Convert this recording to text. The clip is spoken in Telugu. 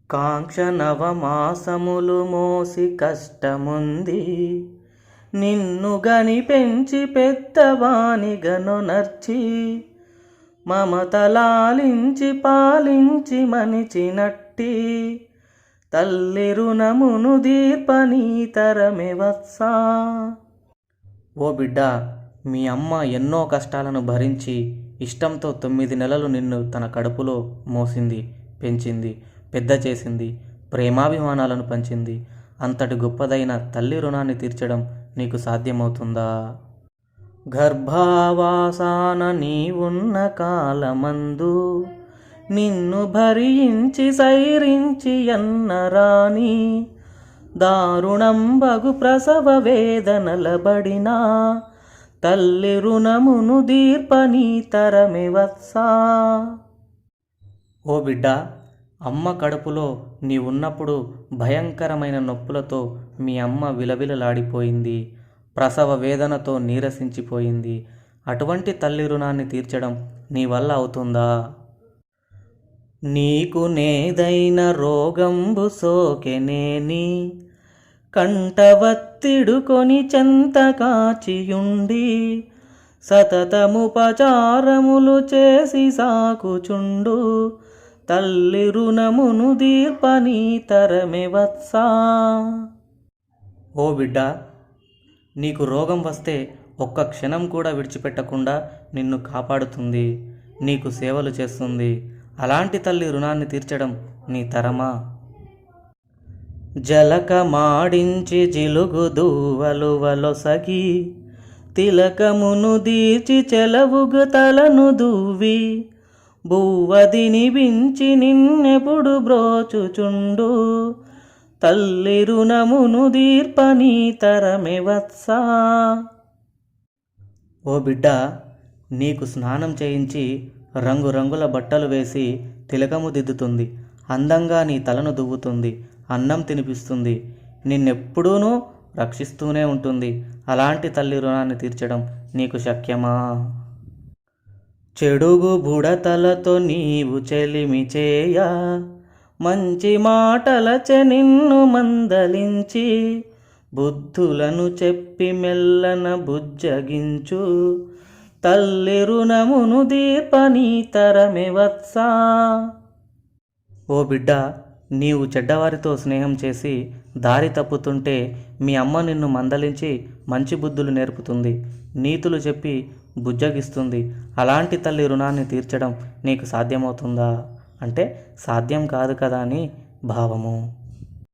కాంక్ష నవమాసములు మోసి కష్టముంది, నిన్ను గని పెంచి పెద్దవాని గనునర్చి, మమతలాలించి పాలించి మనిచినట్టి, తల్లి రుణమును దీర్పని తరమే వత్సా. ఓ బిడ్డ, మీ అమ్మ ఎన్నో కష్టాలను భరించి ఇష్టంతో 9 నెలలు నిన్ను తన కడుపులో మోసింది, పెంచింది, పెద్ద చేసింది, ప్రేమాభిమానాలను పంచింది. అంతటి గొప్పదైన తల్లి రుణాన్ని తీర్చడం నీకు సాధ్యమవుతుందా? గర్భావాసాన నీవున్న కాలమందు నిన్ను భరించి సైరించి ఎన్నరాని, దారుణంబగు ప్రసవ వేదనలబడినా, తల్లి రుణమును దీర్పని తరమే వత్సా. ఓ బిడ్డ, అమ్మ కడుపులో నీవున్నప్పుడు భయంకరమైన నొప్పులతో మీ అమ్మ విలవిలలాడిపోయింది, ప్రసవ వేదనతో నీరసించిపోయింది. అటువంటి తల్లి రుణాన్ని తీర్చడం నీ వల్ల అవుతుందా? నీకు నేదైన రోగంబు సోకెనేని, కంటవత్తిడుకొని చెంత కాచియుండి, సతతముపచారములు చేసి సాకుచుండు, తల్లి రుణమును దీర్పని తరమే వత్సా. ఓ బిడ్డ, నీకు రోగం వస్తే ఒక్క క్షణం కూడా విడిచిపెట్టకుండా నిన్ను కాపాడుతుంది, నీకు సేవలు చేస్తుంది. అలాంటి తల్లి రుణాన్ని తీర్చడం నీ తరమా? జలక మాడించి జిలుగు దూవలువలొసగి, తిలకమును దీర్చి చెలవుగు తలను దువ్వి, బువ్వదిని వించి నిన్నెప్పుడు బ్రోచుచుండు, తల్లి రుణమును దీర్పని తరమే వత్సా. ఓ బిడ్డ, నీకు స్నానం చేయించి రంగురంగుల బట్టలు వేసి తిలకము దిద్దుతుంది, అందంగా నీ తలను దువ్వుతుంది, అన్నం తినిపిస్తుంది, నిన్నెప్పుడూనూ రక్షిస్తూనే ఉంటుంది. అలాంటి తల్లి రుణాన్ని తీర్చడం నీకు శక్యమా? చెడుగు బుడతలతో నీవు చెలిమి చేయ, మంచి మాటలచే నిన్ను మందలించి, బుద్ధులను చెప్పి మెల్లన బుజ్జగించు, తల్లి రుణమును దీర్పని తరమే వత్సా. ఓ బిడ్డ, నీవు చెడ్డవారితో స్నేహం చేసి దారి తప్పుతుంటే మీ అమ్మ నిన్ను మందలించి మంచి బుద్ధులు నేర్పుతుంది, నీతులు చెప్పి బుజ్జగిస్తుంది. అలాంటి తల్లి రుణాన్ని తీర్చడం నీకు సాధ్యమవుతుందా అంటే సాధ్యం కాదు కదా అని భావము.